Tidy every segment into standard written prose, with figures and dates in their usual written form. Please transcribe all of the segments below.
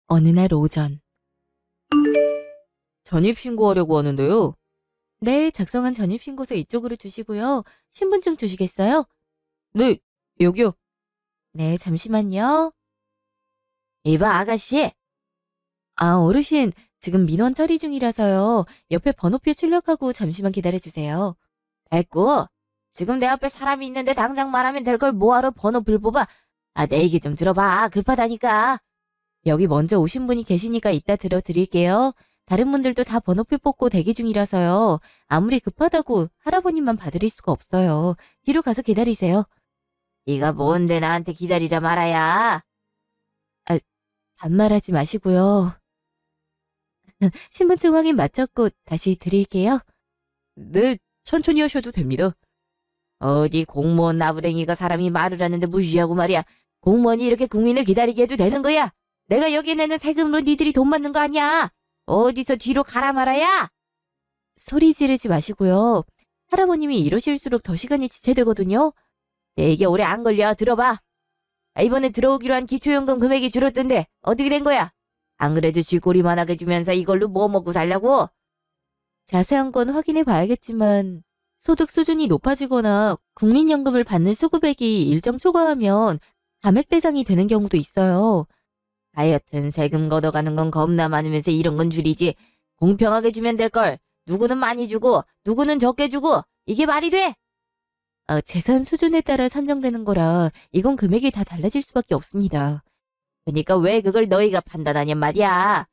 어느 날 오전. 전입신고하려고 하는데요. 네, 작성한 전입신고서 이쪽으로 주시고요. 신분증 주시겠어요? 네, 여기요. 네, 잠시만요. 이봐, 아가씨. 아, 어르신, 지금 민원 처리 중이라서요. 옆에 번호표 출력하고 잠시만 기다려주세요. 됐고, 지금 내 앞에 사람이 있는데 당장 말하면 될 걸 뭐하러 번호표를 뽑아? 아, 내 얘기 좀 들어봐. 급하다니까. 여기 먼저 오신 분이 계시니까 이따 들어드릴게요. 다른 분들도 다 번호표 뽑고 대기 중이라서요. 아무리 급하다고 할아버님만 봐드릴 수가 없어요. 뒤로 가서 기다리세요. 네가 뭔데 나한테 기다리라 말아야. 아, 반말하지 마시고요. 신분증 확인 마쳤고 다시 드릴게요. 네, 천천히 하셔도 됩니다. 어디 공무원 나부랭이가 사람이 말을 하는데 무시하고 말이야. 공무원이 이렇게 국민을 기다리게 해도 되는 거야? 내가 여기 내는 세금으로 니들이 돈 받는 거 아니야? 어디서 뒤로 가라 말아야? 소리 지르지 마시고요. 할아버님이 이러실수록 더 시간이 지체되거든요. 되게 오래 안 걸려. 들어봐. 이번에 들어오기로 한 기초연금 금액이 줄었던데 어떻게 된 거야? 안 그래도 쥐꼬리만 하게 주면서 이걸로 뭐 먹고 살려고? 자세한 건 확인해 봐야겠지만 소득 수준이 높아지거나 국민연금을 받는 수급액이 일정 초과하면 감액 대상이 되는 경우도 있어요. 하여튼 세금 걷어가는 건 겁나 많으면서 이런 건 줄이지. 공평하게 주면 될걸. 누구는 많이 주고 누구는 적게 주고 이게 말이 돼? 재산 수준에 따라 산정되는 거라 이건 금액이 다 달라질 수밖에 없습니다. 그러니까 왜 그걸 너희가 판단하냔 말이야.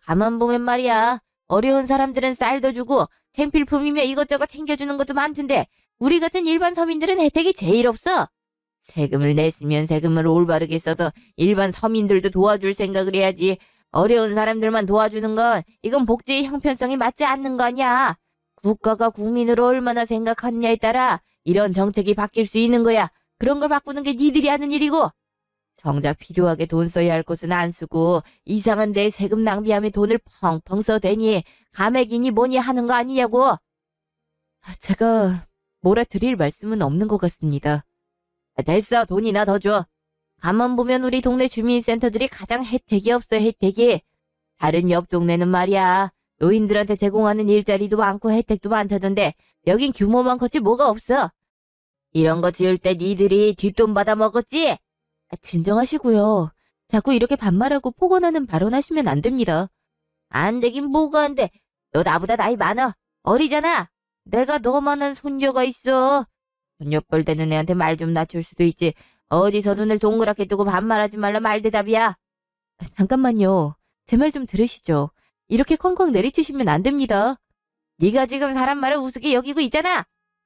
가만 보면 말이야. 어려운 사람들은 쌀도 주고 생필품이며 이것저것 챙겨주는 것도 많던데 우리 같은 일반 서민들은 혜택이 제일 없어. 세금을 냈으면 세금을 올바르게 써서 일반 서민들도 도와줄 생각을 해야지. 어려운 사람들만 도와주는 건 이건 복지의 형편성이 맞지 않는 거 아니야. 국가가 국민을 얼마나 생각하느냐에 따라 이런 정책이 바뀔 수 있는 거야. 그런 걸 바꾸는 게 니들이 하는 일이고. 정작 필요하게 돈 써야 할 곳은 안 쓰고 이상한 데에 세금 낭비하며 돈을 펑펑 써대니 감액이니 뭐니 하는 거 아니냐고. 제가 뭐라 드릴 말씀은 없는 것 같습니다. 됐어. 돈이나 더 줘. 가만 보면 우리 동네 주민센터들이 가장 혜택이 없어. 혜택이. 다른 옆 동네는 말이야. 노인들한테 제공하는 일자리도 많고 혜택도 많다던데 여긴 규모만 컸지 뭐가 없어. 이런 거 지을 때 니들이 뒷돈 받아 먹었지? 진정하시고요. 자꾸 이렇게 반말하고 폭언하는 발언하시면 안 됩니다. 안 되긴 뭐가 안 돼. 너 나보다 나이 많아. 어리잖아. 내가 너만한 손녀가 있어. 손녀뻘 되는 애한테 말 좀 낮출 수도 있지. 어디서 눈을 동그랗게 뜨고 반말하지 말라 말대답이야. 잠깐만요. 제 말 좀 들으시죠. 이렇게 쾅쾅 내리치시면 안 됩니다. 네가 지금 사람 말을 우습게 여기고 있잖아.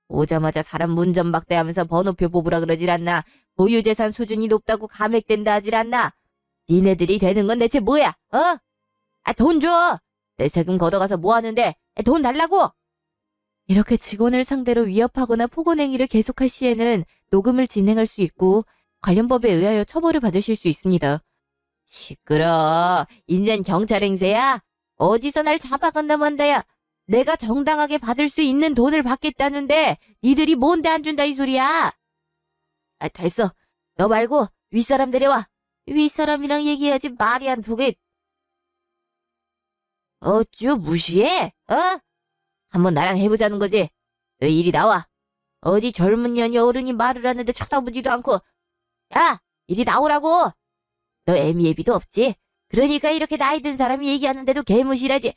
오자마자 사람 문전박대하면서 번호표 뽑으라 그러질 않나. 보유재산 수준이 높다고 감액된다 하질 않나. 니네들이 되는 건 대체 뭐야? 어? 돈 줘. 내 세금 걷어가서 뭐 하는데? 돈 달라고. 이렇게 직원을 상대로 위협하거나 폭언행위를 계속할 시에는 녹음을 진행할 수 있고 관련 법에 의하여 처벌을 받으실 수 있습니다. 시끄러. 인젠 경찰 행세야? 어디서 날 잡아간다고 한다야. 내가 정당하게 받을 수 있는 돈을 받겠다는데 니들이 뭔데 안 준다 이 소리야. 됐어. 너 말고 윗사람 데려와. 윗사람이랑 얘기해야지 말이 안 통해. 어쭈 무시해? 어? 한번 나랑 해보자는 거지. 너 이리 나와. 어디 젊은 년이 어른이 말을 하는데 쳐다보지도 않고. 야! 이리 나오라고. 너 애미애비도 없지? 그러니까 이렇게 나이 든 사람이 얘기하는데도 개무시라지.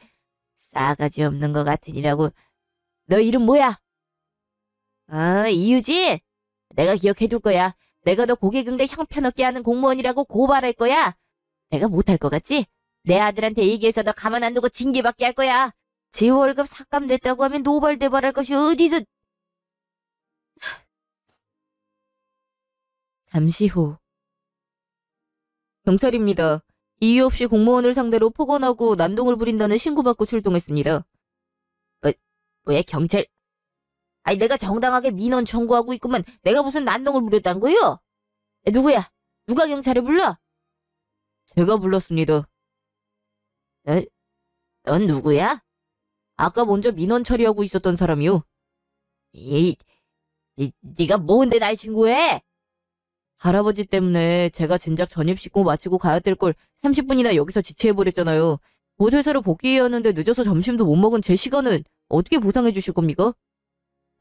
싸가지 없는 것 같으니라고. 너 이름 뭐야? 이유진? 내가 기억해둘 거야. 내가 너 고객응대 형편없게 하는 공무원이라고 고발할 거야. 내가 못할 것 같지? 내 아들한테 얘기해서 너 가만 안 두고 징계받게 할 거야. 지 월급 삭감됐다고 하면 노발대발할 것이 어디서. 잠시 후. 경찰입니다. 이유 없이 공무원을 상대로 폭언하고 난동을 부린다는 신고받고 출동했습니다. 뭐야 경찰? 아니 내가 정당하게 민원 청구하고 있구만. 내가 무슨 난동을 부렸단 거요? 누구야? 누가 경찰을 불러? 제가 불렀습니다. 넌 누구야? 아까 먼저 민원 처리하고 있었던 사람이요. 네가 뭔데 날 신고해? 할아버지 때문에 제가 진작 전입 씻고 마치고 가야 될 걸 30분이나 여기서 지체해버렸잖아요. 곧 회사로 복귀해야 하는데 늦어서 점심도 못 먹은 제 시간은 어떻게 보상해 주실 겁니까?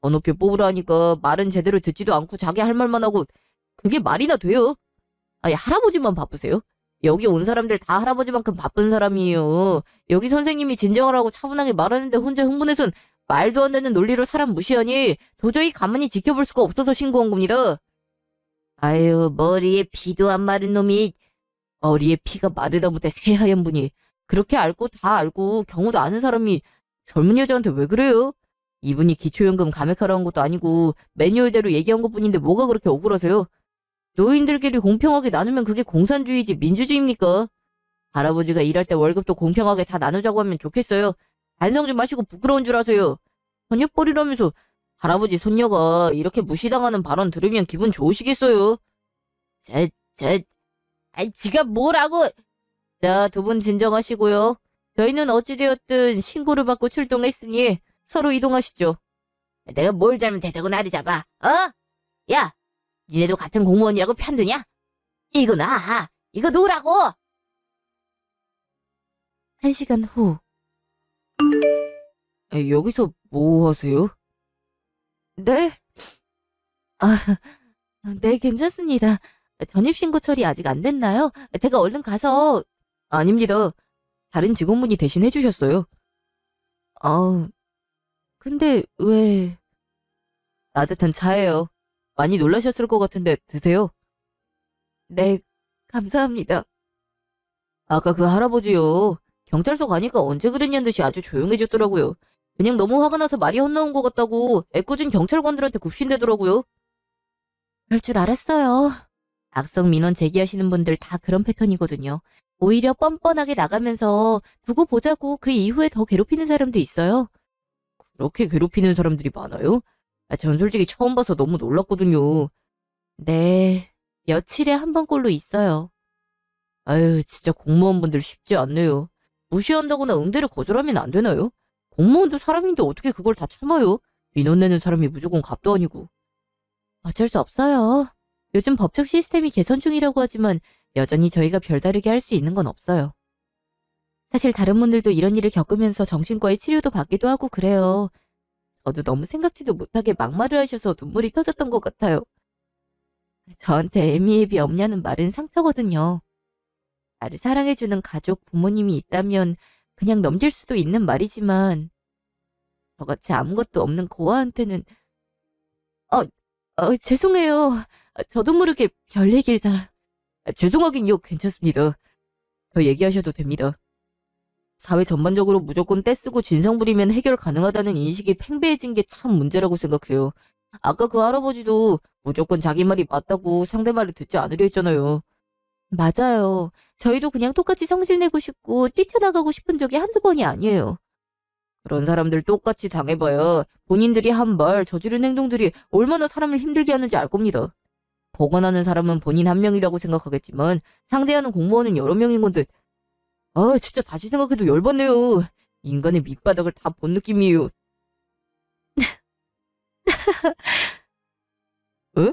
번호표 뽑으라 하니까 말은 제대로 듣지도 않고 자기 할 말만 하고 그게 말이나 돼요? 아니, 할아버지만 바쁘세요? 여기 온 사람들 다 할아버지만큼 바쁜 사람이에요. 여기 선생님이 진정하라고 차분하게 말하는데 혼자 흥분해선 말도 안 되는 논리로 사람 무시하니 도저히 가만히 지켜볼 수가 없어서 신고한 겁니다. 아유, 머리에 피도 안 마른 놈이. 머리에 피가 마르다 못해 새하얀 분이 그렇게 알고 다 알고 경우도 아는 사람이 젊은 여자한테 왜 그래요? 이분이 기초연금 감액하러 한 것도 아니고 매뉴얼대로 얘기한 것뿐인데 뭐가 그렇게 억울하세요? 노인들끼리 공평하게 나누면 그게 공산주의지 민주주의입니까? 할아버지가 일할 때 월급도 공평하게 다 나누자고 하면 좋겠어요. 반성 좀 하시고 부끄러운 줄 아세요. 저녁벌이라면서 할아버지 손녀가 이렇게 무시당하는 발언 들으면 기분 좋으시겠어요? 제, 제, 지가 뭐라고. 자, 두 분 진정하시고요. 저희는 어찌되었든 신고를 받고 출동했으니 서로 이동하시죠. 내가 뭘 잘못했다고 나를 잡아? 어? 야, 니네도 같은 공무원이라고 편드냐? 이거 나, 이거 놓으라고! 1시간 후. 여기서 뭐 하세요? 네? 아, 네, 괜찮습니다. 전입신고 처리 아직 안 됐나요? 제가 얼른 가서. 아닙니다. 다른 직원분이 대신 해주셨어요. 아, 근데 왜. 따뜻한 차예요. 많이 놀라셨을 것 같은데 드세요. 네, 감사합니다. 아까 그 할아버지요. 경찰서 가니까 언제 그랬냐는 듯이 아주 조용해졌더라고요. 그냥 너무 화가 나서 말이 헛나온 것 같다고 애꿎은 경찰관들한테 굽신대더라고요. 그럴 줄 알았어요. 악성 민원 제기하시는 분들 다 그런 패턴이거든요. 오히려 뻔뻔하게 나가면서 두고 보자고 그 이후에 더 괴롭히는 사람도 있어요. 그렇게 괴롭히는 사람들이 많아요? 전 솔직히 처음 봐서 너무 놀랐거든요. 네, 며칠에 한 번꼴로 있어요. 아유, 진짜 공무원분들 쉽지 않네요. 무시한다거나 응대를 거절하면 안 되나요? 공무원도 사람인데 어떻게 그걸 다 참아요? 민원 내는 사람이 무조건 갑도 아니고. 어쩔 수 없어요. 요즘 법적 시스템이 개선 중이라고 하지만 여전히 저희가 별다르게 할 수 있는 건 없어요. 사실 다른 분들도 이런 일을 겪으면서 정신과의 치료도 받기도 하고 그래요. 저도 너무 생각지도 못하게 막말을 하셔서 눈물이 터졌던 것 같아요. 저한테 애미애비 없냐는 말은 상처거든요. 나를 사랑해주는 가족, 부모님이 있다면 그냥 넘길 수도 있는 말이지만 저같이 아무것도 없는 고아한테는. 어, 죄송해요. 저도 모르게 별 얘기를 다. 죄송하긴요. 괜찮습니다. 더 얘기하셔도 됩니다. 사회 전반적으로 무조건 떼쓰고 진상 부리면 해결 가능하다는 인식이 팽배해진 게 참 문제라고 생각해요. 아까 그 할아버지도 무조건 자기 말이 맞다고 상대 말을 듣지 않으려 했잖아요. 맞아요. 저희도 그냥 똑같이 성질 내고 싶고 뛰쳐나가고 싶은 적이 한두 번이 아니에요. 그런 사람들 똑같이 당해봐야 본인들이 한 말, 저지른 행동들이 얼마나 사람을 힘들게 하는지 알 겁니다. 보관하는 사람은 본인 한 명이라고 생각하겠지만 상대하는 공무원은 여러 명인 건데 진짜 다시 생각해도 열받네요. 인간의 밑바닥을 다 본 느낌이에요. 에?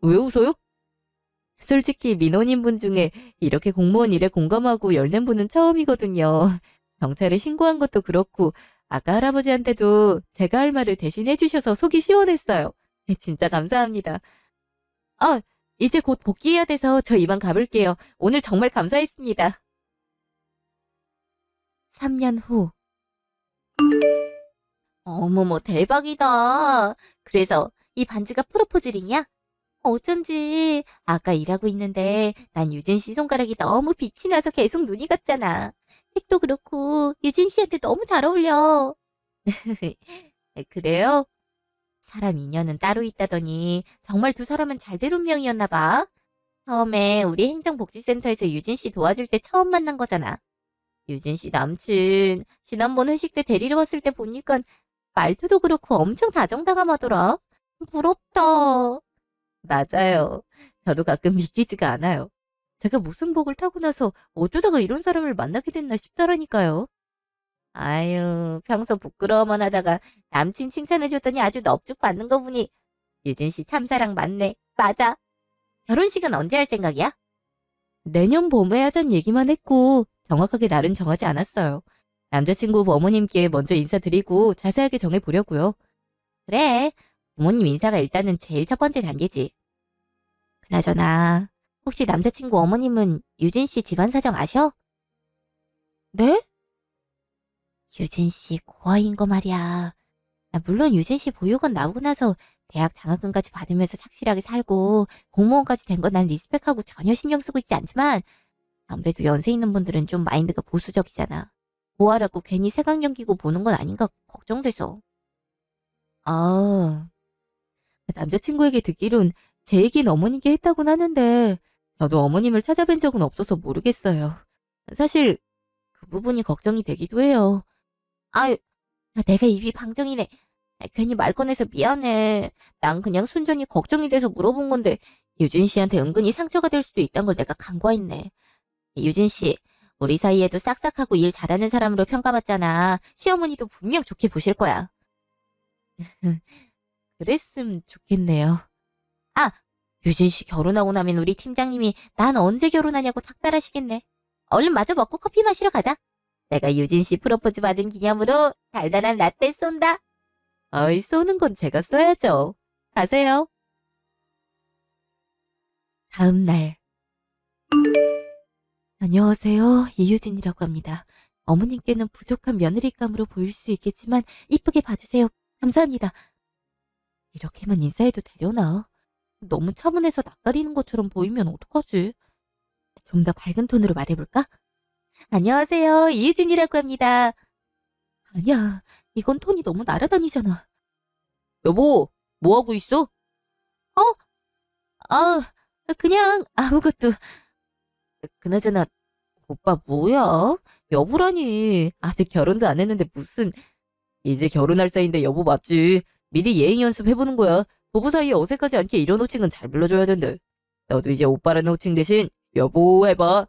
왜 웃어요? 솔직히 민원인분 중에 이렇게 공무원 일에 공감하고 열낸 분은 처음이거든요. 경찰에 신고한 것도 그렇고 아까 할아버지한테도 제가 할 말을 대신 해주셔서 속이 시원했어요. 진짜 감사합니다. 아, 이제 곧 복귀해야 돼서 저 이만 가볼게요. 오늘 정말 감사했습니다. 3년 후. 어머머, 대박이다. 그래서 이 반지가 프로포즈링이야? 어쩐지 아까 일하고 있는데 난 유진 씨 손가락이 너무 빛이 나서 계속 눈이 갔잖아. 색도 그렇고 유진 씨한테 너무 잘 어울려. 그래요? 사람 인연은 따로 있다더니 정말 두 사람은 잘될 운명이었나 봐. 처음에 우리 행정복지센터에서 유진 씨 도와줄 때 처음 만난 거잖아. 유진 씨 남친 지난번 회식 때 데리러 왔을 때 보니까 말투도 그렇고 엄청 다정다감하더라. 부럽다. 맞아요. 저도 가끔 믿기지가 않아요. 제가 무슨 복을 타고 나서 어쩌다가 이런 사람을 만나게 됐나 싶더라니까요. 아유, 평소 부끄러워만 하다가 남친 칭찬해줬더니 아주 넙죽 받는 거 보니 유진 씨 참사랑 맞네. 맞아. 결혼식은 언제 할 생각이야? 내년 봄에 하자는 얘기만 했고 정확하게 날은 정하지 않았어요. 남자친구 어머님께 먼저 인사드리고 자세하게 정해보려고요. 그래, 부모님 인사가 일단은 제일 첫 번째 단계지. 그나저나 혹시 남자친구 어머님은 유진 씨 집안 사정 아셔? 네? 유진 씨 고아인 거 말이야. 물론 유진 씨 보육원 나오고 나서 대학 장학금까지 받으면서 착실하게 살고 공무원까지 된 건 난 리스펙하고 전혀 신경 쓰고 있지 않지만 아무래도 연세 있는 분들은 좀 마인드가 보수적이잖아. 고아라고 괜히 색안경 끼고 보는 건 아닌가 걱정돼서. 아, 남자친구에게 듣기론 제 얘기는 어머니께 했다곤 하는데 저도 어머님을 찾아뵌 적은 없어서 모르겠어요. 사실 그 부분이 걱정이 되기도 해요. 아유, 내가 입이 방정이네. 괜히 말 꺼내서 미안해. 난 그냥 순전히 걱정이 돼서 물어본 건데 유진 씨한테 은근히 상처가 될 수도 있다는 걸 내가 간과했네. 유진 씨, 우리 사이에도 싹싹하고 일 잘하는 사람으로 평가받잖아. 시어머니도 분명 좋게 보실 거야. 그랬으면 좋겠네요. 아, 유진 씨 결혼하고 나면 우리 팀장님이 난 언제 결혼하냐고 닥달하시겠네. 얼른 마저 먹고 커피 마시러 가자. 내가 유진 씨 프로포즈 받은 기념으로 달달한 라떼 쏜다. 어이, 쏘는 건 제가 쏘야죠. 가세요. 다음 날. 안녕하세요. 이유진이라고 합니다. 어머님께는 부족한 며느리감으로 보일 수 있겠지만 이쁘게 봐주세요. 감사합니다. 이렇게만 인사해도 되려나? 너무 차분해서 낯가리는 것처럼 보이면 어떡하지? 좀 더 밝은 톤으로 말해볼까? 안녕하세요. 이유진이라고 합니다. 아니야. 이건 톤이 너무 날아다니잖아. 여보, 뭐 하고 있어? 어? 아, 그냥 아무것도. 그나저나 오빠 뭐야? 여보라니. 아직 결혼도 안 했는데 무슨. 이제 결혼할 사이인데 여보 맞지? 미리 예행 연습해보는 거야. 부부 사이에 어색하지 않게 이런 호칭은 잘 불러줘야 된대. 너도 이제 오빠라는 호칭 대신 여보 해봐.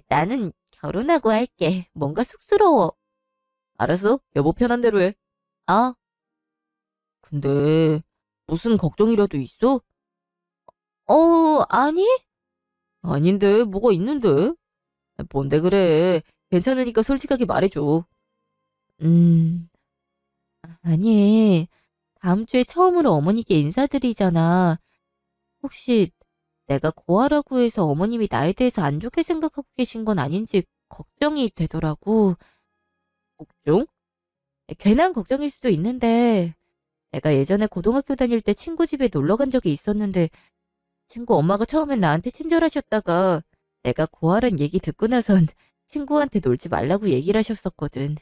나는 결혼하고 할게. 뭔가 쑥스러워. 알았어. 여보 편한 대로 해. 아, 근데 무슨 걱정이라도 있어? 아니? 아닌데 뭐가 있는데? 뭔데 그래. 괜찮으니까 솔직하게 말해줘. 음, 아니. 다음 주에 처음으로 어머니께 인사드리잖아. 혹시 내가 고아라고 해서 어머님이 나에 대해서 안 좋게 생각하고 계신 건 아닌지 걱정이 되더라고. 걱정? 괜한 걱정일 수도 있는데 내가 예전에 고등학교 다닐 때 친구 집에 놀러 간 적이 있었는데 친구 엄마가 처음엔 나한테 친절하셨다가 내가 고아란 얘기 듣고 나선 친구한테 놀지 말라고 얘기를 하셨었거든.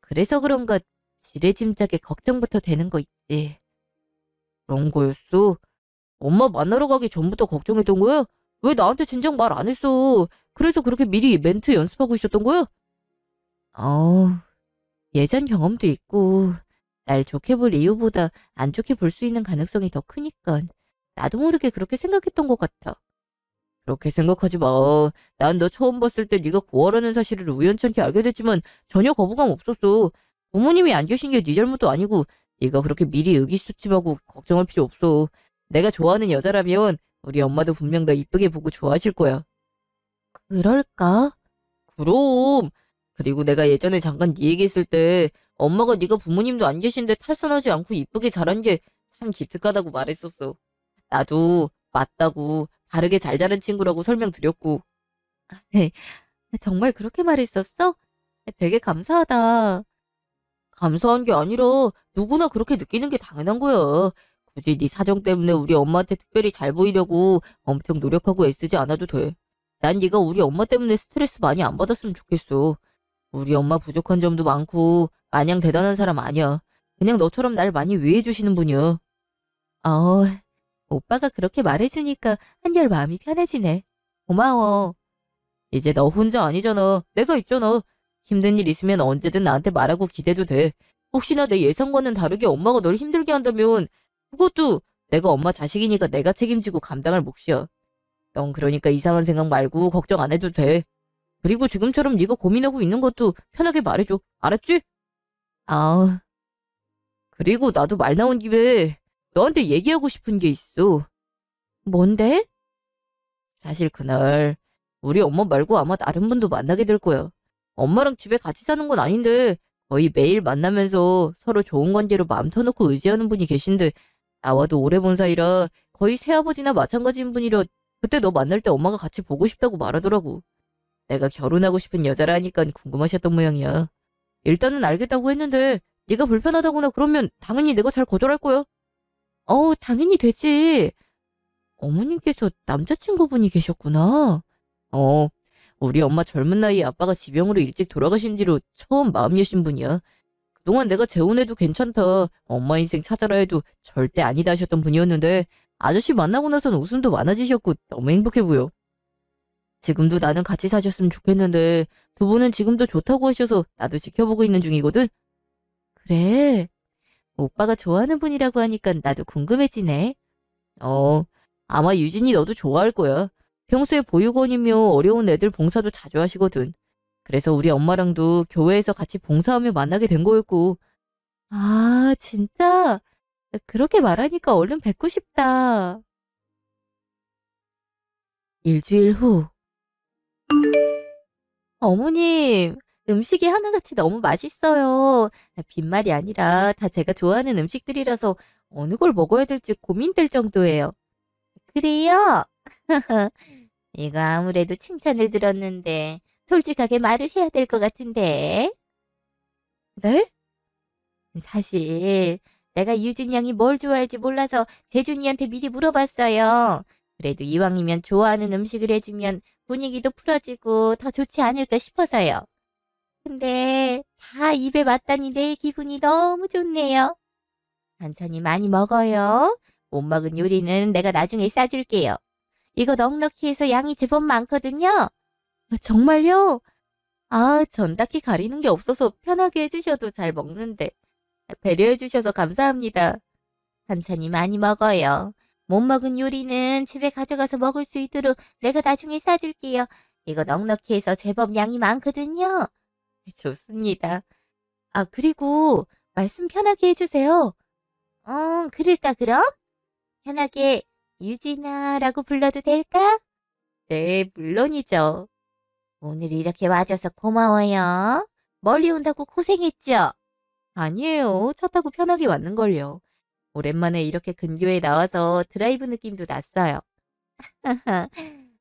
그래서 그런가 지레짐작에 걱정부터 되는 거 있지. 그런 거였어? 엄마 만나러 가기 전부터 걱정했던 거야? 왜 나한테 진작 말 안 했어? 그래서 그렇게 미리 멘트 연습하고 있었던 거야? 어, 예전 경험도 있고 날 좋게 볼 이유보다 안 좋게 볼 수 있는 가능성이 더 크니까 나도 모르게 그렇게 생각했던 것 같아. 그렇게 생각하지 마. 난 너 처음 봤을 때 네가 고아라는 사실을 우연찮게 알게 됐지만 전혀 거부감 없었어. 부모님이 안 계신 게 네 잘못도 아니고 네가 그렇게 미리 의기소침하고 걱정할 필요 없어. 내가 좋아하는 여자라면 우리 엄마도 분명 너 이쁘게 보고 좋아하실 거야. 그럴까? 그럼. 그리고 내가 예전에 잠깐 네 얘기했을 때 엄마가 네가 부모님도 안 계신데 탈선하지 않고 이쁘게 자란 게 참 기특하다고 말했었어. 나도 맞다고 바르게 잘 자란 친구라고 설명드렸고. 정말 그렇게 말했었어? 되게 감사하다. 감사한 게 아니라 누구나 그렇게 느끼는 게 당연한 거야. 굳이 네 사정 때문에 우리 엄마한테 특별히 잘 보이려고 엄청 노력하고 애쓰지 않아도 돼. 난 네가 우리 엄마 때문에 스트레스 많이 안 받았으면 좋겠어. 우리 엄마 부족한 점도 많고 마냥 대단한 사람 아니야. 그냥 너처럼 날 많이 위해 주시는 분이야. 어, 오빠가 그렇게 말해주니까 한결 마음이 편해지네. 고마워. 이제 너 혼자 아니잖아. 내가 있잖아. 힘든 일 있으면 언제든 나한테 말하고 기대도 돼. 혹시나 내 예상과는 다르게 엄마가 널 힘들게 한다면 그것도 내가 엄마 자식이니까 내가 책임지고 감당할 몫이야. 넌 그러니까 이상한 생각 말고 걱정 안 해도 돼. 그리고 지금처럼 네가 고민하고 있는 것도 편하게 말해줘. 알았지? 아, 그리고 나도 말 나온 김에 너한테 얘기하고 싶은 게 있어. 뭔데? 사실 그날 우리 엄마 말고 아마 다른 분도 만나게 될 거야. 엄마랑 집에 같이 사는 건 아닌데 거의 매일 만나면서 서로 좋은 관계로 마음 터놓고 의지하는 분이 계신데 나와도 오래 본 사이라 거의 새아버지나 마찬가지인 분이라 그때 너 만날 때 엄마가 같이 보고 싶다고 말하더라고. 내가 결혼하고 싶은 여자라 하니까 궁금하셨던 모양이야. 일단은 알겠다고 했는데 네가 불편하다거나 그러면 당연히 내가 잘 거절할 거야. 당연히 되지. 어머님께서 남자친구분이 계셨구나. 어, 우리 엄마 젊은 나이에 아빠가 지병으로 일찍 돌아가신 뒤로 처음 마음 여신 분이야. 그동안 내가 재혼해도 괜찮다, 엄마 인생 찾아라 해도 절대 아니다 하셨던 분이었는데 아저씨 만나고 나선 웃음도 많아지셨고 너무 행복해 보여. 지금도 나는 같이 사셨으면 좋겠는데 두 분은 지금도 좋다고 하셔서 나도 지켜보고 있는 중이거든. 그래. 오빠가 좋아하는 분이라고 하니까 나도 궁금해지네. 어, 아마 유진이 너도 좋아할 거야. 평소에 보육원이며 어려운 애들 봉사도 자주 하시거든. 그래서 우리 엄마랑도 교회에서 같이 봉사하며 만나게 된 거였고. 아, 진짜? 그렇게 말하니까 얼른 뵙고 싶다. 일주일 후. 어머님, 음식이 하나같이 너무 맛있어요. 빈말이 아니라 다 제가 좋아하는 음식들이라서 어느 걸 먹어야 될지 고민될 정도예요. 그래요? 이거 아무래도 칭찬을 들었는데 솔직하게 말을 해야 될 것 같은데. 네? 사실 내가 유진 양이 뭘 좋아할지 몰라서 재준이한테 미리 물어봤어요. 그래도 이왕이면 좋아하는 음식을 해주면 분위기도 풀어지고 더 좋지 않을까 싶어서요. 근데 다 입에 맞다니 내 기분이 너무 좋네요. 천천히 많이 먹어요. 못 먹은 요리는 내가 나중에 싸줄게요. 이거 넉넉히 해서 양이 제법 많거든요. 정말요? 아, 전 딱히 가리는 게 없어서 편하게 해주셔도 잘 먹는데. 배려해주셔서 감사합니다. 천천히 많이 먹어요. 못 먹은 요리는 집에 가져가서 먹을 수 있도록 내가 나중에 싸줄게요. 이거 넉넉히 해서 제법 양이 많거든요. 좋습니다. 아, 그리고 말씀 편하게 해주세요. 그럴까 그럼? 편하게 유진아라고 불러도 될까? 네, 물론이죠. 오늘 이렇게 와줘서 고마워요. 멀리 온다고 고생했죠? 아니에요. 차 타고 편하게 왔는걸요. 오랜만에 이렇게 근교에 나와서 드라이브 느낌도 났어요.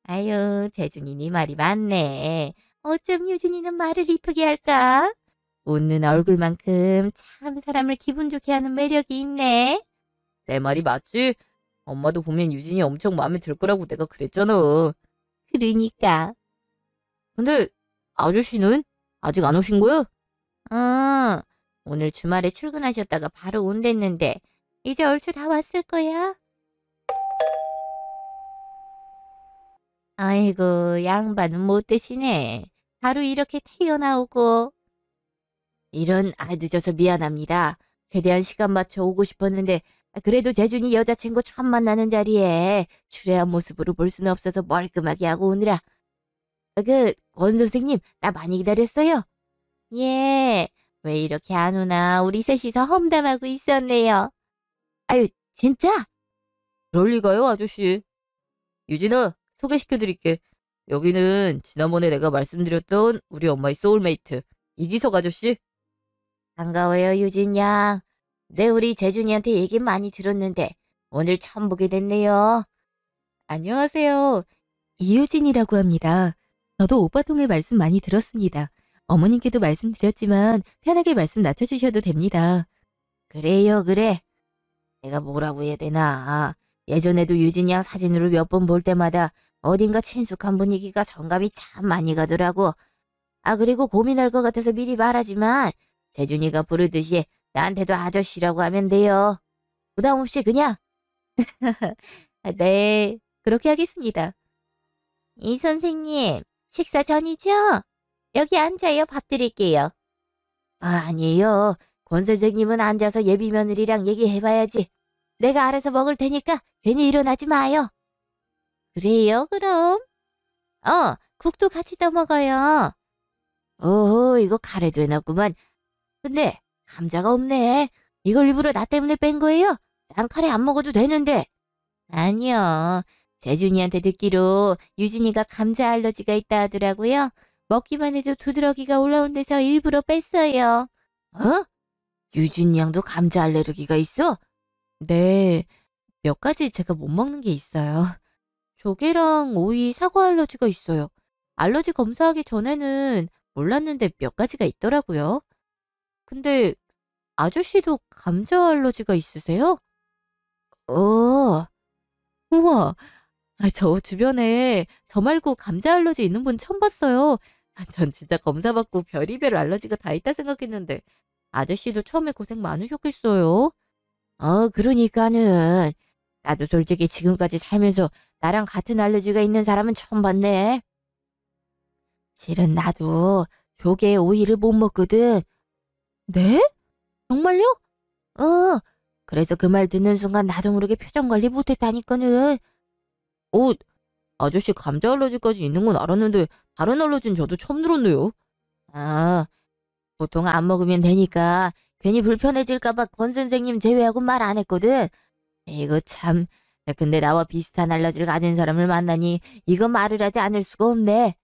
아유, 재준이 말이 맞네. 어쩜 유진이는 말을 이쁘게 할까? 웃는 얼굴만큼 참 사람을 기분 좋게 하는 매력이 있네. 내 말이 맞지? 엄마도 보면 유진이 엄청 마음에 들 거라고 내가 그랬잖아. 그러니까. 근데 아저씨는 아직 안 오신 거야? 오늘 주말에 출근하셨다가 바로 온댔는데 이제 얼추 다 왔을 거야. 아이고, 양반은 못 되시네. 하루 이렇게 태어나오고. 이런, 늦어서 미안합니다. 최대한 시간 맞춰 오고 싶었는데 그래도 재준이 여자친구 처음 만나는 자리에 추레한 모습으로 볼 수는 없어서 멀끔하게 하고 오느라. 권 선생님, 나 많이 기다렸어요. 예, 왜 이렇게 안 오나 우리 셋이서 험담하고 있었네요. 아유, 진짜? 그럴 리가요, 아저씨. 유진아, 소개시켜드릴게. 여기는 지난번에 내가 말씀드렸던 우리 엄마의 소울메이트, 이기석 아저씨. 반가워요, 유진 양. 네, 우리 재준이한테 얘기 많이 들었는데 오늘 처음 보게 됐네요. 안녕하세요. 이유진이라고 합니다. 저도 오빠 통해 말씀 많이 들었습니다. 어머님께도 말씀드렸지만 편하게 말씀 낮춰주셔도 됩니다. 그래요, 그래. 내가 뭐라고 해야 되나. 예전에도 유진 양 사진으로 몇 번 볼 때마다 어딘가 친숙한 분위기가 정감이 참 많이 가더라고. 그리고 고민할 것 같아서 미리 말하지만 재준이가 부르듯이 나한테도 아저씨라고 하면 돼요. 부담 없이 그냥. 네, 그렇게 하겠습니다. 이 선생님, 식사 전이죠? 여기 앉아요. 밥 드릴게요. 아니에요. 권 선생님은 앉아서 예비 며느리랑 얘기해봐야지. 내가 알아서 먹을 테니까 괜히 일어나지 마요. 그래요, 그럼? 국도 같이 떠 먹어요. 이거 카레도 해놨구만. 근데 감자가 없네. 이걸 일부러 나 때문에 뺀 거예요? 난 카레 안 먹어도 되는데. 아니요. 재준이한테 듣기로 유진이가 감자 알러지가 있다 하더라고요. 먹기만 해도 두드러기가 올라온대서 일부러 뺐어요. 어? 유진이 양도 감자 알레르기가 있어? 네. 몇 가지 제가 못 먹는 게 있어요. 조개랑 오이, 사과 알러지가 있어요. 알러지 검사하기 전에는 몰랐는데 몇 가지가 있더라고요. 근데 아저씨도 감자 알러지가 있으세요? 어, 우와. 저 주변에 저 말고 감자 알러지 있는 분 처음 봤어요. 전 진짜 검사받고 별의별 알러지가 다 있다 생각했는데 아저씨도 처음에 고생 많으셨겠어요. 그러니까는 나도 솔직히 지금까지 살면서 나랑 같은 알러지가 있는 사람은 처음 봤네. 실은 나도 조개 오이를 못 먹거든. 네? 정말요? 어. 그래서 그 말 듣는 순간 나도 모르게 표정 관리 못했다니까는. 어, 아저씨 감자 알러지까지 있는 건 알았는데 다른 알러지는 저도 처음 들었네요. 아, 보통 안 먹으면 되니까 괜히 불편해질까 봐 권 선생님 제외하고 말 안 했거든. 이거 참. 근데 나와 비슷한 알러지를 가진 사람을 만나니 이거 말을 하지 않을 수가 없네.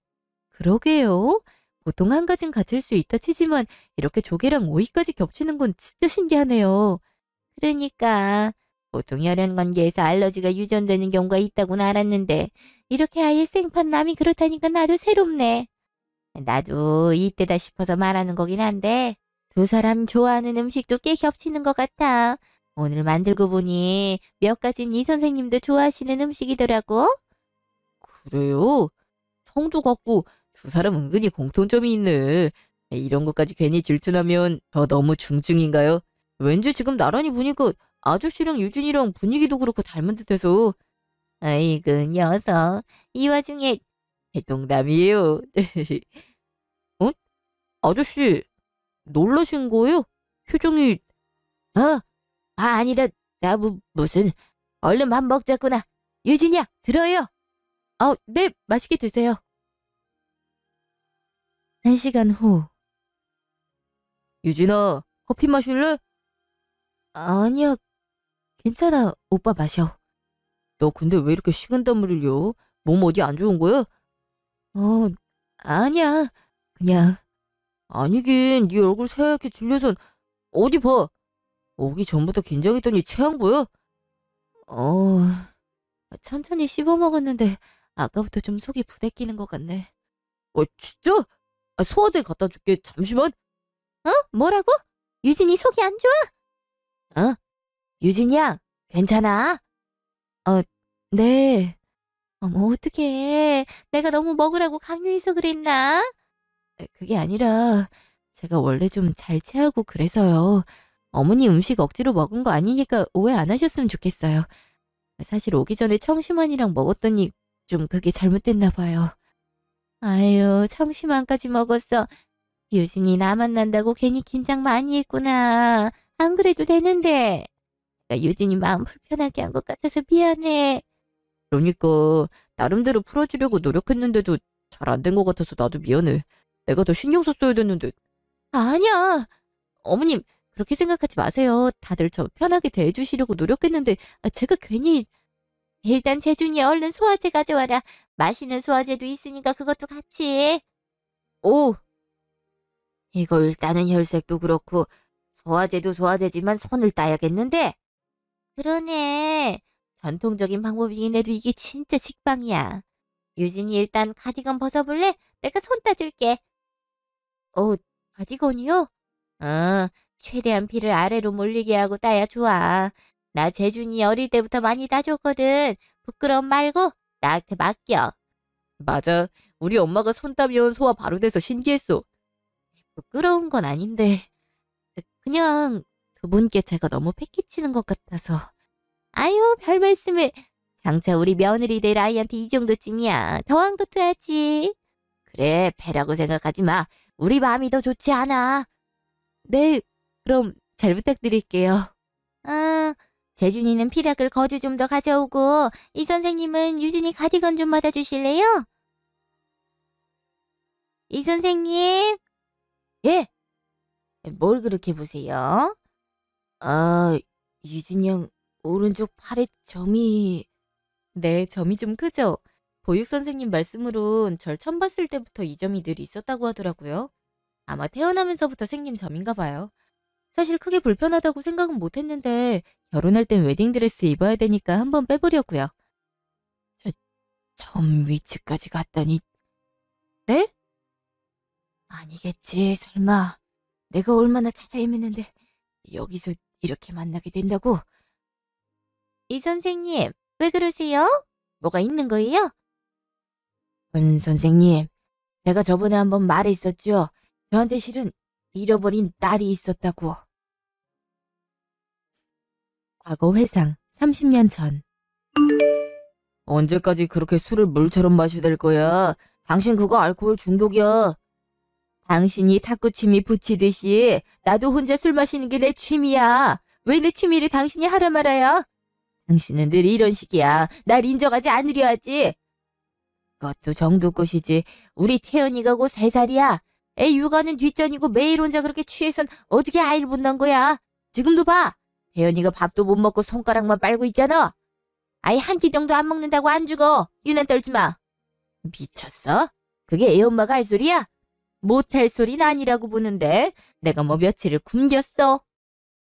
그러게요. 보통 한 가진 같을 수 있다 치지만 이렇게 조개랑 오이까지 겹치는 건 진짜 신기하네요. 그러니까 보통 혈연 관계에서 알러지가 유전되는 경우가 있다고는 알았는데 이렇게 아예 생판 남이 그렇다니까 나도 새롭네. 나도 이때다 싶어서 말하는 거긴 한데 두 사람 좋아하는 음식도 꽤 겹치는 것 같아. 오늘 만들고 보니 몇 가지는 이 선생님도 좋아하시는 음식이더라고. 그래요? 성도 같고 두 사람 은근히 공통점이 있네. 이런 것까지 괜히 질투나면 더 너무 중증인가요? 왠지 지금 나란히 보니까 아저씨랑 유진이랑 분위기도 그렇고 닮은 듯해서. 아이고 녀석. 이 와중에 농담이에요. 어? 아저씨 놀라신 거예요? 표정이. 아, 아니다. 나 무슨 얼른 밥 먹자꾸나. 유진이야 들어요. 네 맛있게 드세요. 1시간 후. 유진아, 커피 마실래? 아니야, 괜찮아. 오빠 마셔. 너 근데 왜 이렇게 식은땀을 흘려? 몸 어디 안 좋은 거야? 어, 아니야. 그냥. 아니긴, 네 얼굴 새하얗게 질려선 어디 봐. 오기 전부터 긴장했더니 체한 거야? 어, 천천히 씹어 먹었는데 아까부터 좀 속이 부대끼는 것 같네. 진짜? 소화제 갖다 줄게. 잠시만. 뭐라고? 유진이 속이 안 좋아? 유진이야, 괜찮아? 어, 네. 어머, 어떡해. 내가 너무 먹으라고 강요해서 그랬나? 그게 아니라 제가 원래 좀 잘 체하고 그래서요. 어머니 음식 억지로 먹은 거 아니니까 오해 안 하셨으면 좋겠어요. 사실 오기 전에 청심환이랑 먹었더니 좀 그게 잘못됐나 봐요. 아유, 청심환까지 먹었어. 유진이 나 만난다고 괜히 긴장 많이 했구나. 안 그래도 되는데. 나 유진이 마음 불편하게 한 것 같아서 미안해. 그러니까 나름대로 풀어주려고 노력했는데도 잘 안 된 것 같아서 나도 미안해. 내가 더 신경 썼어야 됐는데. 아니야. 어머님 그렇게 생각하지 마세요. 다들 저 편하게 대해주시려고 노력했는데 제가 괜히. 일단 재준이 얼른 소화제 가져와라. 마시는 소화제도 있으니까 그것도 같이. 오, 이거 일단은 혈색도 그렇고 소화제도 소화제지만 손을 따야겠는데. 그러네. 전통적인 방법이긴 해도 이게 진짜 직방이야. 유진이 일단 카디건 벗어볼래? 내가 손 따줄게. 어, 카디건이요? 어, 최대한 피를 아래로 몰리게 하고 따야 좋아. 나 재준이 어릴 때부터 많이 따줬거든. 부끄러움 말고 나한테 맡겨. 맞아. 우리 엄마가 손 따면 소화 바로 돼서 신기했어. 부끄러운 건 아닌데 그냥 두 분께 제가 너무 패기치는 것 같아서. 아유, 별 말씀을. 장차 우리 며느리 될 아이한테 이 정도쯤이야. 더한 것도 해야지. 그래, 배라고 생각하지 마. 우리 마음이 더 좋지 않아. 네, 그럼 잘 부탁드릴게요. 아, 재준이는 피닥을 거즈 좀 더 가져오고 이 선생님은 유진이 가디건 좀 받아주실래요? 이 선생님. 예, 뭘 그렇게 보세요? 아, 유진이 형 오른쪽 팔에 점이... 네, 점이 좀 크죠? 보육 선생님 말씀으론 절 처음 봤을 때부터 이 점이 늘 있었다고 하더라고요. 아마 태어나면서부터 생긴 점인가 봐요. 사실 크게 불편하다고 생각은 못 했는데 결혼할 땐 웨딩드레스 입어야 되니까 한번 빼보려고요. 저, 점 위치까지 갔다니... 네? 아니겠지, 설마. 내가 얼마나 찾아 헤맸는데 여기서 이렇게 만나게 된다고? 이 선생님, 왜 그러세요? 뭐가 있는 거예요? 권 선생님, 제가 저번에 한번 말했었죠. 저한테 실은 잃어버린 딸이 있었다고. 과거 회상 30년 전. 언제까지 그렇게 술을 물처럼 마셔댈 거야? 당신 그거 알코올 중독이야. 당신이 탁구 취미 붙이듯이 나도 혼자 술 마시는 게 내 취미야. 왜 내 취미를 당신이 하라 말아요? 당신은 늘 이런 식이야. 날 인정하지 않으려 하지. 그것도 정도 것이지. 우리 태연이가 곧 3살이야. 애 육아는 뒷전이고 매일 혼자 그렇게 취해선 어떻게 아이를 본단 거야. 지금도 봐. 태연이가 밥도 못 먹고 손가락만 빨고 있잖아. 아이 한 끼 정도 안 먹는다고 안 죽어. 유난 떨지 마. 미쳤어? 그게 애 엄마가 할 소리야? 못할 소리는 아니라고 보는데 내가 뭐 며칠을 굶겼어.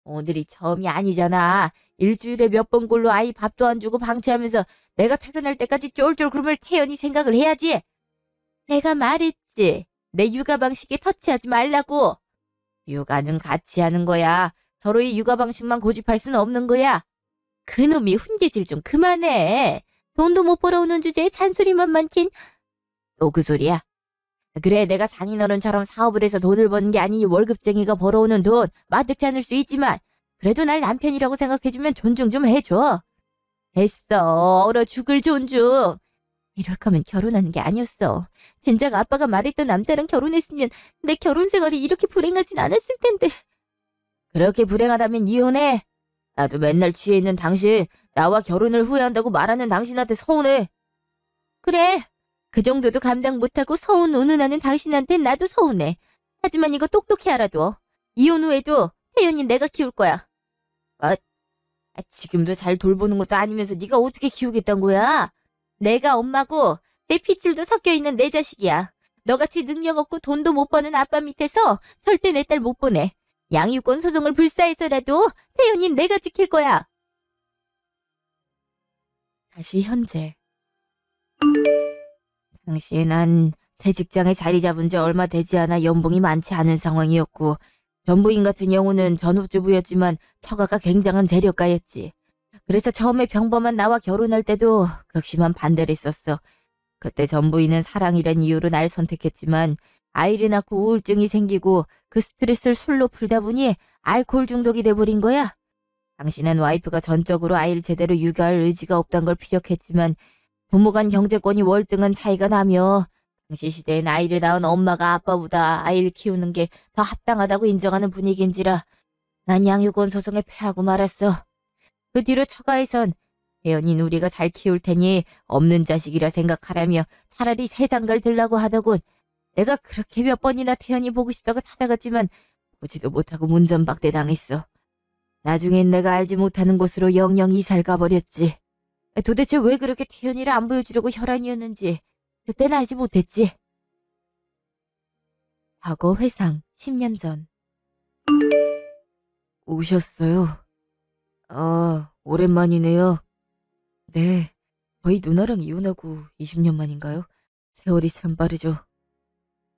오늘이 처음이 아니잖아. 일주일에 몇 번 꼴로 아이 밥도 안 주고 방치하면서 내가 퇴근할 때까지 쫄쫄 굶을 태연이 생각을 해야지. 내가 말했지. 내 육아 방식에 터치하지 말라고. 육아는 같이 하는 거야. 서로의 육아 방식만 고집할 수는 없는 거야. 그놈이 훈계질 좀 그만해. 돈도 못 벌어오는 주제에 잔소리만 많긴. 또 그 소리야. 그래, 내가 상인어른처럼 사업을 해서 돈을 버는 게 아니니 월급쟁이가 벌어오는 돈 마뜩지 않을 수 있지만 그래도 날 남편이라고 생각해주면 존중 좀 해줘. 됐어. 얼어 죽을 존중. 이럴 거면 결혼하는 게 아니었어. 진작 아빠가 말했던 남자랑 결혼했으면 내 결혼 생활이 이렇게 불행하진 않았을 텐데. 그렇게 불행하다면 이혼해. 나도 맨날 취해 있는 당신, 나와 결혼을 후회한다고 말하는 당신한테 서운해. 그래. 그 정도도 감당 못하고 서운 운운하는 당신한텐 나도 서운해. 하지만 이거 똑똑히 알아둬. 이혼 후에도 태연이 내가 키울 거야. 지금도 잘 돌보는 것도 아니면서 네가 어떻게 키우겠단 거야? 내가 엄마고 내 핏줄도 섞여있는 내 자식이야. 너같이 능력 없고 돈도 못 버는 아빠 밑에서 절대 내 딸 못 보내. 양육권 소송을 불사해서라도 태연이 내가 지킬 거야. 다시 현재. 당시에 난 새 직장에 자리 잡은 지 얼마 되지 않아 연봉이 많지 않은 상황이었고 전부인 같은 경우는 전업주부였지만 처가가 굉장한 재력가였지. 그래서 처음에 평범한 나와 결혼할 때도 극심한 반대를 했었어. 그때 전부인은 사랑이란 이유로 날 선택했지만 아이를 낳고 우울증이 생기고 그 스트레스를 술로 풀다 보니 알코올 중독이 돼버린 거야. 당신은 와이프가 전적으로 아이를 제대로 육아할 의지가 없단 걸 피력했지만 부모 간 경제권이 월등한 차이가 나며 당시 시대엔 아이를 낳은 엄마가 아빠보다 아이를 키우는 게 더 합당하다고 인정하는 분위기인지라 난 양육권 소송에 패하고 말았어. 그 뒤로 처가에선 태연인 우리가 잘 키울 테니 없는 자식이라 생각하라며 차라리 새 장가를 들라고 하더군. 내가 그렇게 몇 번이나 태연이 보고 싶다고 찾아갔지만 보지도 못하고 문전박대 당했어. 나중엔 내가 알지 못하는 곳으로 영영 이사를 가버렸지. 도대체 왜 그렇게 태연이를 안 보여주려고 혈안이었는지 그땐 알지 못했지. 과거 회상 10년 전. 오셨어요? 오랜만이네요. 네, 저희 누나랑 이혼하고 20년 만인가요? 세월이 참 빠르죠.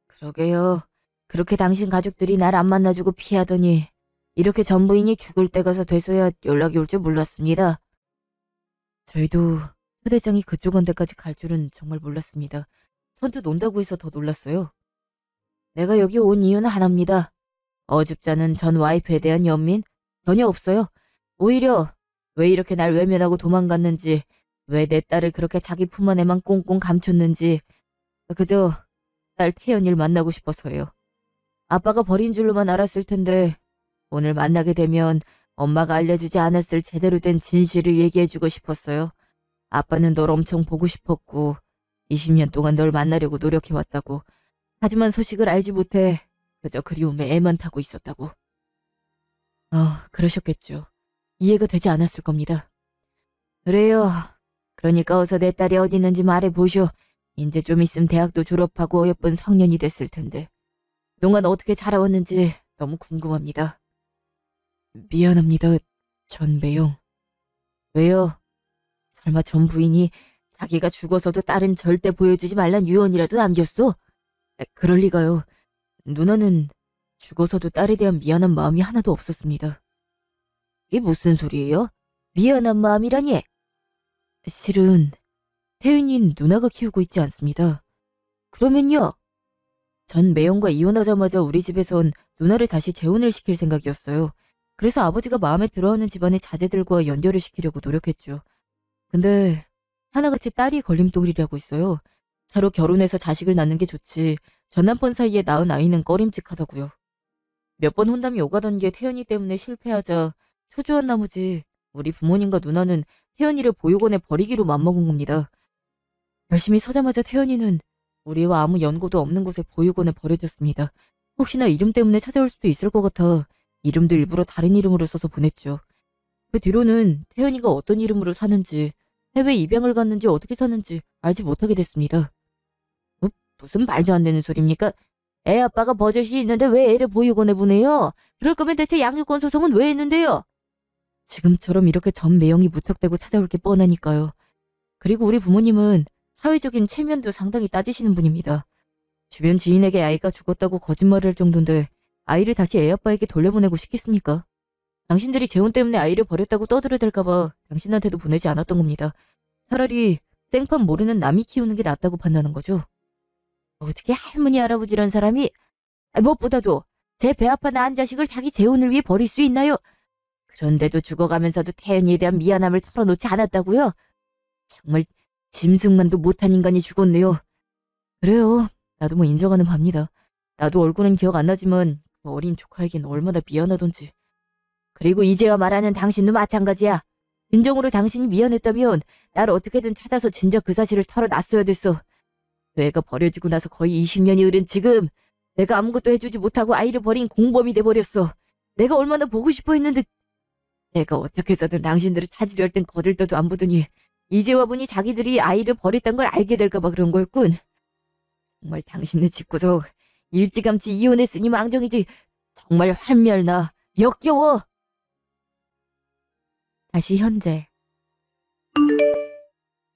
그러게요. 그렇게 당신 가족들이 날 안 만나주고 피하더니 이렇게 전부인이 죽을 때 가서 돼서야 연락이 올 줄 몰랐습니다. 저희도 초대장이 그쪽 언데까지 갈 줄은 정말 몰랐습니다. 선뜻 온다고 해서 더 놀랐어요. 내가 여기 온 이유는 하나입니다. 어줍잖은 전 와이프에 대한 연민? 전혀 없어요. 오히려 왜 이렇게 날 외면하고 도망갔는지, 왜 내 딸을 그렇게 자기 품 안에만 꽁꽁 감췄는지 그저 딸 태연이를 만나고 싶어서요. 아빠가 버린 줄로만 알았을 텐데 오늘 만나게 되면 엄마가 알려주지 않았을 제대로 된 진실을 얘기해주고 싶었어요. 아빠는 널 엄청 보고 싶었고 20년 동안 널 만나려고 노력해왔다고. 하지만 소식을 알지 못해 그저 그리움에 애만 타고 있었다고. 그러셨겠죠. 이해가 되지 않았을 겁니다. 그래요. 그러니까 어서 내 딸이 어디 있는지 말해보쇼. 이제 좀 있으면 대학도 졸업하고 예쁜 성년이 됐을 텐데. 그동안 어떻게 자라왔는지 너무 궁금합니다. 미안합니다, 전배용. 왜요? 설마 전 부인이 자기가 죽어서도 딸은 절대 보여주지 말란 유언이라도 남겼소? 그럴 리가요. 누나는 죽어서도 딸에 대한 미안한 마음이 하나도 없었습니다. 이게 무슨 소리예요? 미안한 마음이라니? 실은 태윤이는 누나가 키우고 있지 않습니다. 그러면요? 전 매형과 이혼하자마자 우리 집에선 누나를 다시 재혼을 시킬 생각이었어요. 그래서 아버지가 마음에 들어하는 집안의 자제들과 연결을 시키려고 노력했죠. 근데 하나같이 딸이 걸림돌이라고 있어요. 서로 결혼해서 자식을 낳는 게 좋지 전 남편 사이에 낳은 아이는 꺼림칙하다고요. 몇 번 혼담이 오가던 게 태연이 때문에 실패하자 초조한 나머지 우리 부모님과 누나는 태연이를 보육원에 버리기로 맘먹은 겁니다. 열심히 서자마자 태연이는 우리와 아무 연고도 없는 곳에 보육원에 버려졌습니다. 혹시나 이름 때문에 찾아올 수도 있을 것 같아 이름도 일부러 다른 이름으로 써서 보냈죠. 그 뒤로는 태연이가 어떤 이름으로 사는지 해외 입양을 갔는지 어떻게 사는지 알지 못하게 됐습니다. 무슨 말도 안 되는 소리입니까? 애 아빠가 버젓이 있는데 왜 애를 보육원에 보내요? 그럴 거면 대체 양육권 소송은 왜 했는데요? 지금처럼 이렇게 전 매형이 무턱대고 찾아올 게 뻔하니까요. 그리고 우리 부모님은 사회적인 체면도 상당히 따지시는 분입니다. 주변 지인에게 아이가 죽었다고 거짓말을 할 정도인데 아이를 다시 애 아빠에게 돌려보내고 싶겠습니까? 당신들이 재혼 때문에 아이를 버렸다고 떠들어댈까봐 당신한테도 보내지 않았던 겁니다. 차라리 생판 모르는 남이 키우는 게 낫다고 판단한 거죠. 어떻게 할머니 할아버지란 사람이 무엇보다도 제 배 아파 낳은 자식을 자기 재혼을 위해 버릴 수 있나요? 그런데도 죽어가면서도 태연이에 대한 미안함을 털어놓지 않았다고요? 정말 짐승만도 못한 인간이 죽었네요. 그래요. 나도 뭐 인정하는 바입니다. 나도 얼굴은 기억 안 나지만 그 어린 조카에겐 얼마나 미안하던지. 그리고 이제와 말하는 당신도 마찬가지야. 진정으로 당신이 미안했다면 날 어떻게든 찾아서 진작 그 사실을 털어놨어야 됐어. 애가 버려지고 나서 거의 20년이 흐른 지금 내가 아무것도 해주지 못하고 아이를 버린 공범이 돼버렸어. 내가 얼마나 보고 싶어 했는데 내가 어떻게 해서든 당신들을 찾으려 할 땐 거들떠도 안 보더니 이제와 보니 자기들이 아이를 버렸단 걸 알게 될까봐 그런 거였군. 정말 당신네 집구석 일찌감치 이혼했으니 망정이지 정말 환멸나 역겨워. 다시 현재.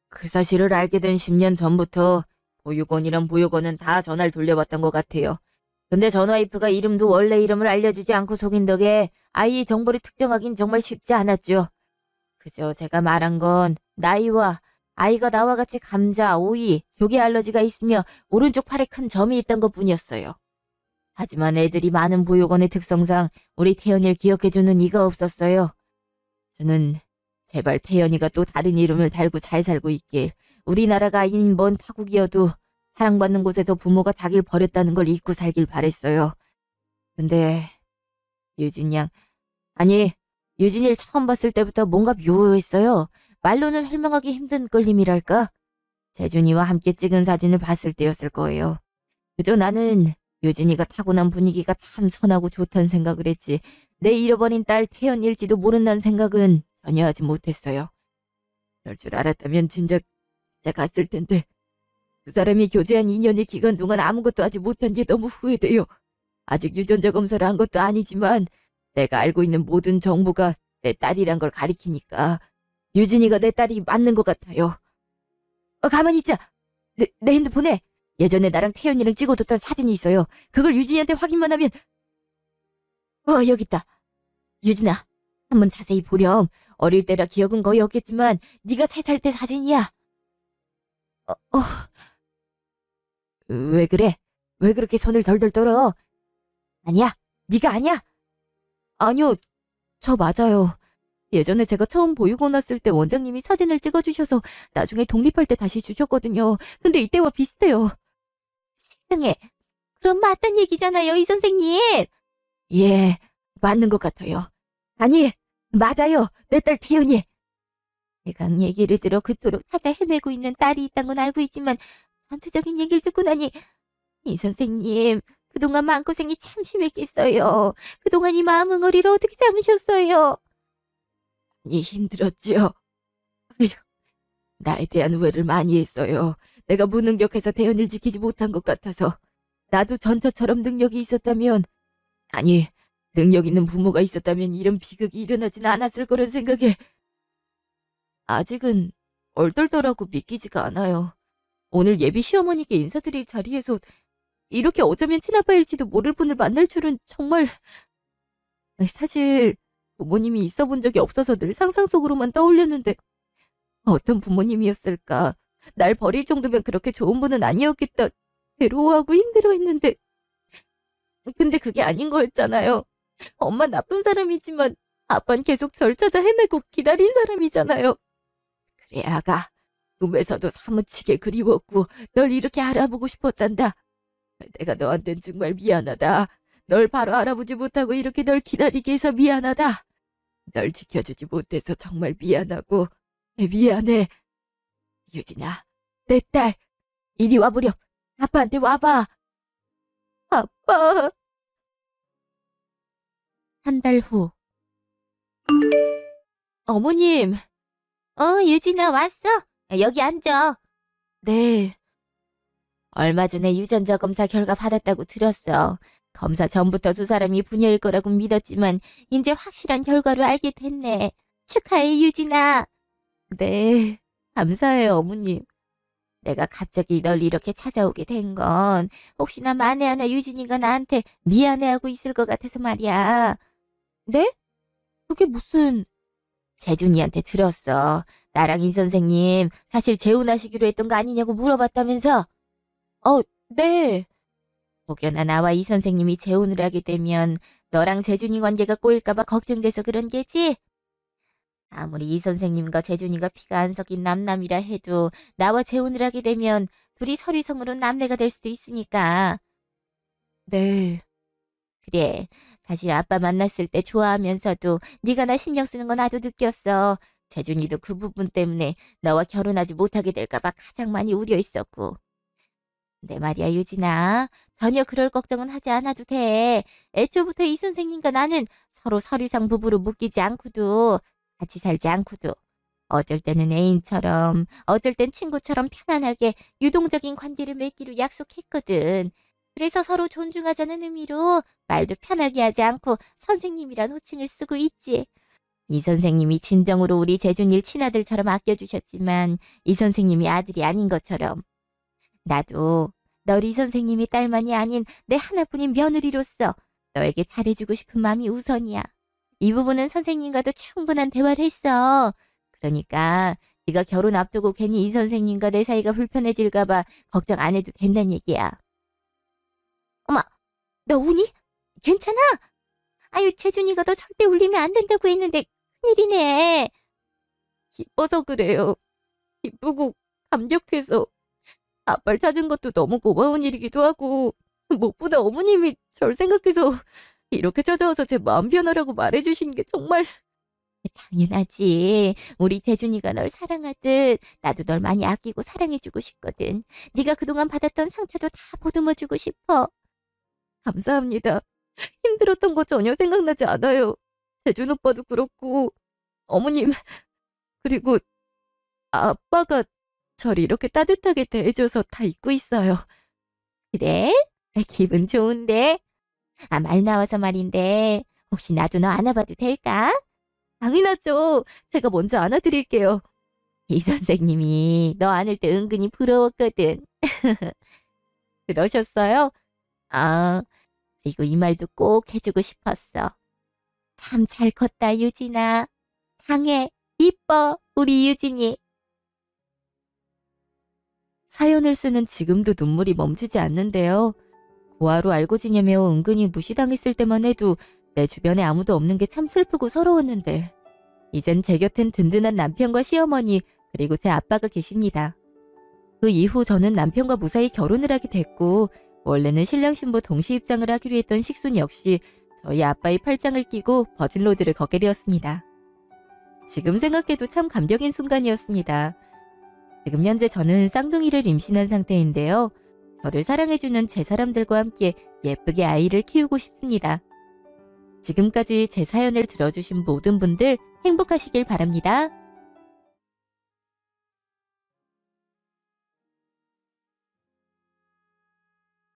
그 사실을 알게 된 10년 전부터 보육원이란 보육원은 다 전화를 돌려봤던 것 같아요. 근데 전 와이프가 이름도 원래 이름을 알려주지 않고 속인 덕에 아이의 정보를 특정하긴 정말 쉽지 않았죠. 그저 제가 말한 건 나이와 아이가 나와 같이 감자, 오이, 조개 알러지가 있으며 오른쪽 팔에 큰 점이 있던 것뿐이었어요. 하지만 애들이 많은 보육원의 특성상 우리 태연이를 기억해주는 이가 없었어요. 저는 제발 태연이가 또 다른 이름을 달고 잘 살고 있길, 우리나라가 아닌 먼 타국이어도 사랑받는 곳에서 부모가 자기를 버렸다는 걸 잊고 살길 바랬어요. 근데 유진이 양, 아니 유진이를 처음 봤을 때부터 뭔가 묘했어요. 말로는 설명하기 힘든 끌림이랄까? 재준이와 함께 찍은 사진을 봤을 때였을 거예요. 그저 나는 유진이가 타고난 분위기가 참 선하고 좋다는 생각을 했지 내 잃어버린 딸 태연일지도 모른다는 생각은 전혀 하지 못했어요. 그럴 줄 알았다면 진작 갔을 텐데 두 사람이 교제한 2년의 기간 동안 아무것도 하지 못한 게 너무 후회돼요. 아직 유전자 검사를 한 것도 아니지만 내가 알고 있는 모든 정보가 내 딸이란 걸 가리키니까 유진이가 내 딸이 맞는 것 같아요. 가만히 있자. 내 핸드폰에 예전에 나랑 태연이랑 찍어뒀던 사진이 있어요. 그걸 유진이한테 확인만 하면 여기 있다. 유진아, 한번 자세히 보렴. 어릴 때라 기억은 거의 없겠지만 네가 3살 때 사진이야. 왜 그래? 왜 그렇게 손을 덜덜 떨어? 아니야, 네가 아니야. 아니요, 저 맞아요. 예전에 제가 처음 보육원 왔을 때 원장님이 사진을 찍어주셔서 나중에 독립할 때 다시 주셨거든요. 근데 이때와 비슷해요. 세상에, 그럼 맞단 얘기잖아요, 이 선생님. 예, 맞는 것 같아요. 아니, 맞아요, 내 딸 태연이. 내가 얘기를 들어 그토록 찾아 헤매고 있는 딸이 있다는 건 알고 있지만 전체적인 얘기를 듣고 나니 이 선생님, 그동안 마음고생이 참 심했겠어요. 그동안 이 마음 응어리를 어떻게 참으셨어요? 힘들었죠. 아휴, 나에 대한 후회를 많이 했어요. 내가 무능력해서 대연을 지키지 못한 것 같아서. 나도 전처처럼 능력이 있었다면, 아니, 능력 있는 부모가 있었다면 이런 비극이 일어나진 않았을 거란 생각에 아직은 얼떨떨하고 믿기지가 않아요. 오늘 예비 시어머니께 인사드릴 자리에서 이렇게 어쩌면 친아빠일지도 모를 분을 만날 줄은 정말... 사실 부모님이 있어 본 적이 없어서 늘 상상 속으로만 떠올렸는데 어떤 부모님이었을까? 날 버릴 정도면 그렇게 좋은 분은 아니었겠다. 괴로워하고 힘들어했는데 근데 그게 아닌 거였잖아요. 엄마 나쁜 사람이지만 아빤 계속 절 찾아 헤매고 기다린 사람이잖아요. 그래 아가, 꿈에서도 사무치게 그리웠고 널 이렇게 알아보고 싶었단다. 내가 너한텐 정말 미안하다. 널 바로 알아보지 못하고 이렇게 널 기다리게 해서 미안하다. 널 지켜주지 못해서 정말 미안하고 미안해. 유진아, 내 딸, 이리 와보렴. 아빠한테 와봐. 아빠. 한 달 후. 어머님. 유진아 왔어? 여기 앉아. 네. 얼마 전에 유전자 검사 결과 받았다고 들었어. 검사 전부터 두 사람이 부녀일 거라고 믿었지만 이제 확실한 결과로 알게 됐네. 축하해 유진아. 네, 감사해요 어머님. 내가 갑자기 널 이렇게 찾아오게 된 건 혹시나 만에 하나 유진이가 나한테 미안해하고 있을 것 같아서 말이야. 네? 그게 무슨... 재준이한테 들었어. 나랑 이 선생님 사실 재혼하시기로 했던 거 아니냐고 물어봤다면서. 네. 혹여나 나와 이 선생님이 재혼을 하게 되면 너랑 재준이 관계가 꼬일까 봐 걱정돼서 그런 게지? 아무리 이 선생님과 재준이가 피가 안 섞인 남남이라 해도 나와 재혼을 하게 되면 둘이 서류상으로 남매가 될 수도 있으니까. 네. 그래. 사실 아빠 만났을 때 좋아하면서도 네가 나 신경 쓰는 거 나도 느꼈어. 재준이도 그 부분 때문에 너와 결혼하지 못하게 될까 봐 가장 많이 우려했었고. 내 말이야 유진아. 전혀 그럴 걱정은 하지 않아도 돼. 애초부터 이 선생님과 나는 서로 서류상 부부로 묶이지 않고도 같이 살지 않고도 어쩔 때는 애인처럼 어쩔 땐 친구처럼 편안하게 유동적인 관계를 맺기로 약속했거든. 그래서 서로 존중하자는 의미로 말도 편하게 하지 않고 선생님이란 호칭을 쓰고 있지. 이 선생님이 진정으로 우리 재준이를 친아들처럼 아껴주셨지만 이 선생님이 아들이 아닌 것처럼 나도 널 이 선생님이 딸만이 아닌 내 하나뿐인 며느리로서 너에게 잘해주고 싶은 마음이 우선이야. 이 부분은 선생님과도 충분한 대화를 했어. 그러니까 네가 결혼 앞두고 괜히 이 선생님과 내 사이가 불편해질까 봐 걱정 안 해도 된다는 얘기야. 어머, 너 우니? 괜찮아? 아유, 재준이가 너 절대 울리면 안 된다고 했는데 큰일이네. 기뻐서 그래요. 기쁘고 감격해서. 아빠를 찾은 것도 너무 고마운 일이기도 하고 무엇보다 어머님이 절 생각해서 이렇게 찾아와서 제 마음 편하라고 말해주신 게 정말... 당연하지. 우리 재준이가 널 사랑하듯 나도 널 많이 아끼고 사랑해주고 싶거든. 네가 그동안 받았던 상처도 다 보듬어주고 싶어. 감사합니다. 힘들었던 거 전혀 생각나지 않아요. 재준 오빠도 그렇고 어머님 그리고 아빠가 절 이렇게 따뜻하게 대해줘서 다 잊고 있어요. 그래? 기분 좋은데? 말 나와서 말인데 혹시 나도 너 안아봐도 될까? 당연하죠. 제가 먼저 안아드릴게요. 이 선생님이 너 안을 때 은근히 부러웠거든. 그러셨어요? 아, 그리고 이 말도 꼭 해주고 싶었어. 참 잘 컸다 유진아. 장해, 이뻐 우리 유진이. 사연을 쓰는 지금도 눈물이 멈추지 않는데요. 고아로 알고 지내며 은근히 무시당했을 때만 해도 내 주변에 아무도 없는 게 참 슬프고 서러웠는데 이젠 제 곁엔 든든한 남편과 시어머니 그리고 제 아빠가 계십니다. 그 이후 저는 남편과 무사히 결혼을 하게 됐고 원래는 신랑 신부 동시 입장을 하기로 했던 식순 역시 저희 아빠의 팔짱을 끼고 버진로드를 걷게 되었습니다. 지금 생각해도 참 감격인 순간이었습니다. 지금 현재 저는 쌍둥이를 임신한 상태인데요. 저를 사랑해주는 제 사람들과 함께 예쁘게 아이를 키우고 싶습니다. 지금까지 제 사연을 들어주신 모든 분들 행복하시길 바랍니다.